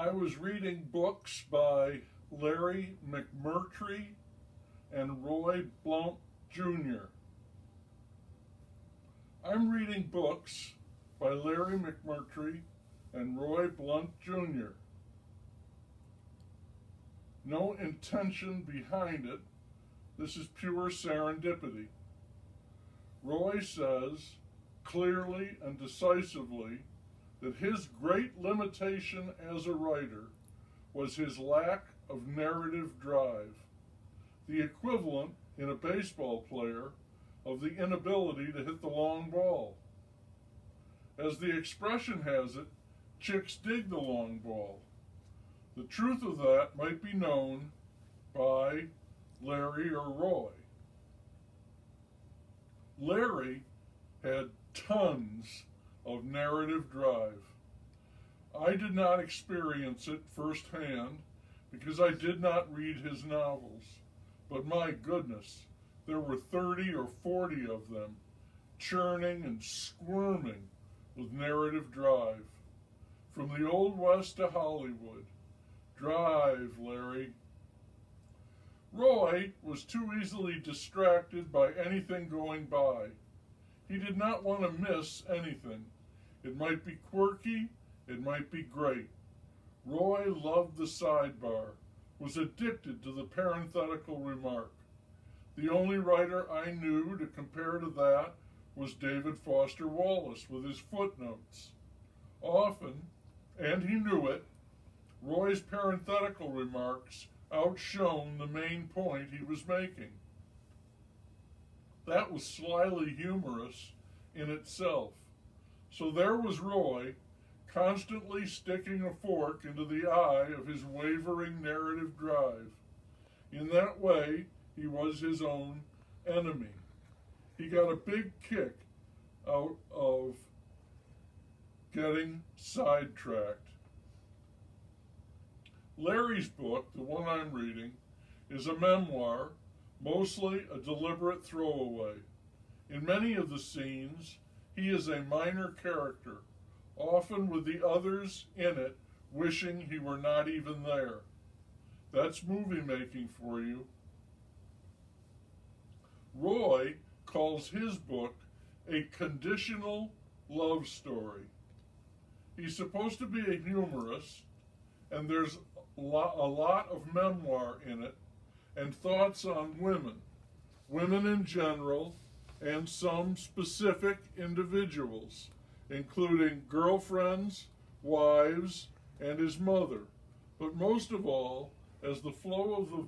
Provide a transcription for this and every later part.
I was reading books by Larry McMurtry and Roy Blount Jr. I'm reading books by Larry McMurtry and Roy Blount Jr. No intention behind it. This is pure serendipity. Roy says clearly and decisively that his great limitation as a writer was his lack of narrative drive, the equivalent in a baseball player of the inability to hit the long ball. As the expression has it, chicks dig the long ball. The truth of that might be known by Larry or Roy. Larry had tons of narrative drive. I did not experience it firsthand because I did not read his novels, but my goodness, there were 30 or 40 of them, churning and squirming with narrative drive. From the Old West to Hollywood. Drive, Larry. Roy was too easily distracted by anything going by. He did not want to miss anything. It might be quirky, it might be great. Roy loved the sidebar, was addicted to the parenthetical remark. The only writer I knew to compare to that was David Foster Wallace with his footnotes. Often, and he knew it, Roy's parenthetical remarks outshone the main point he was making. That was slyly humorous in itself. So there was Roy, constantly sticking a fork into the eye of his wavering narrative drive. In that way, he was his own enemy. He got a big kick out of getting sidetracked. Larry's book, the one I'm reading, is a memoir, mostly a deliberate throwaway. In many of the scenes, he is a minor character, often with the others in it wishing he were not even there. That's movie making for you. Roy calls his book a conditional love story. He's supposed to be a humorist, and there's a lot of memoir in it, and thoughts on women in general, and some specific individuals, including girlfriends, wives, and his mother. But most of all, as the flow of the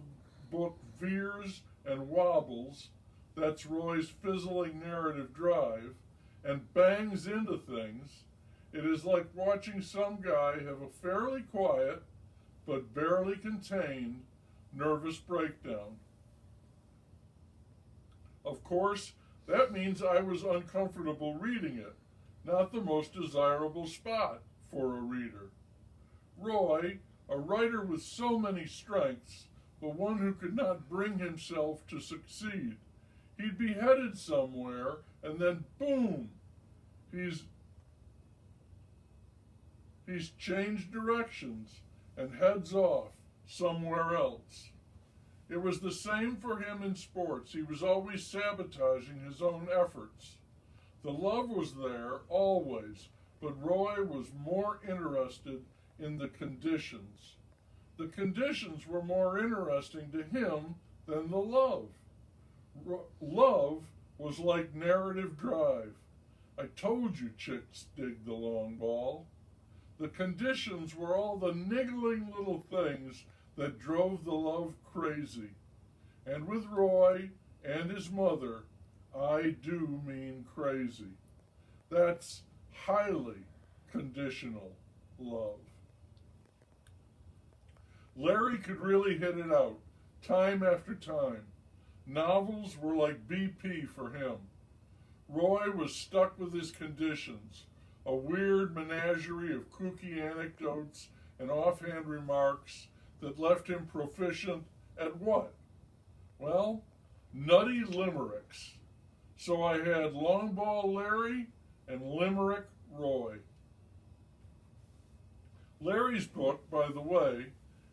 book veers and wobbles, that's Roy's fizzling narrative drive, and bangs into things, it is like watching some guy have a fairly quiet, but barely contained, nervous breakdown. Of course, that means I was uncomfortable reading it, not the most desirable spot for a reader. Roy, a writer with so many strengths, but one who could not bring himself to succeed. He'd be headed somewhere, and then boom, he's changed directions and heads off somewhere else. It was the same for him in sports. He was always sabotaging his own efforts. The love was there, always, but Roy was more interested in the conditions. The conditions were more interesting to him than the love. Love was like narrative drive. I told you chicks dig the long ball. The conditions were all the niggling little things that drove the love crazy. And with Roy and his mother, I do mean crazy. That's highly conditional love. Larry could really hit it out, time after time. Novels were like BP for him. Roy was stuck with his conditions, a weird menagerie of kooky anecdotes and offhand remarks that left him proficient at what? Well, nutty limericks. So I had Long Ball Larry and Limerick Roy. Larry's book, by the way,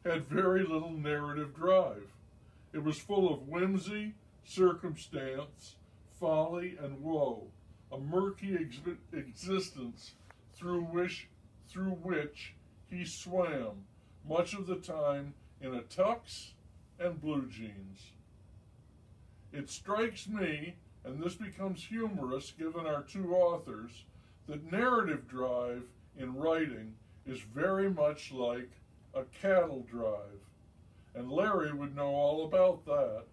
had very little narrative drive. It was full of whimsy, circumstance, folly, and woe, a murky existence through which he swam, much of the time in a tux and blue jeans. It strikes me, and this becomes humorous given our two authors, that narrative drive in writing is very much like a cattle drive, and Larry would know all about that.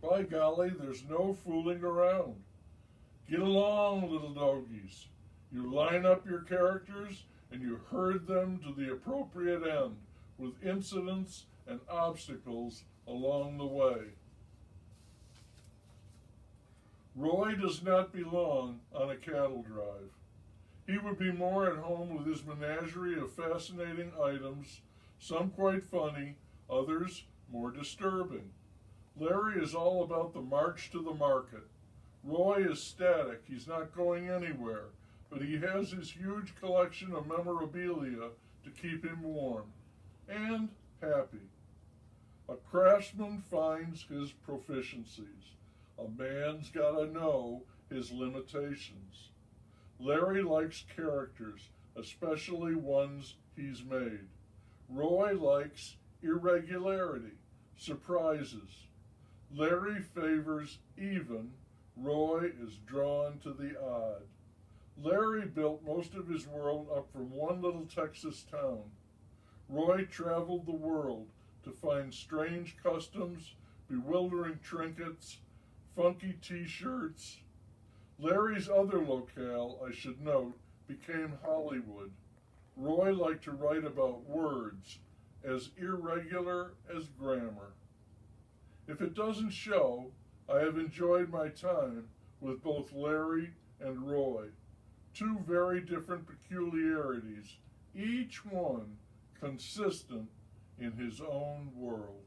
By golly, there's no fooling around. Get along, little doggies. You line up your characters and you herd them to the appropriate end with incidents and obstacles along the way. Roy does not belong on a cattle drive. He would be more at home with his menagerie of fascinating items, some quite funny, others more disturbing. Larry is all about the march to the market. Roy is static, he's not going anywhere, but he has his huge collection of memorabilia to keep him warm and happy. A craftsman finds his proficiencies. A man's gotta know his limitations. Larry likes characters, especially ones he's made. Roy likes irregularity, surprises. Larry favors even, Roy is drawn to the odd. Larry built most of his world up from one little Texas town. Roy traveled the world to find strange customs, bewildering trinkets, funky t-shirts. Larry's other locale, I should note, became Hollywood. Roy liked to write about words, as irregular as grammar. If it doesn't show, I have enjoyed my time with both Larry and Roy, two very different peculiarities, each one consistent in his own world.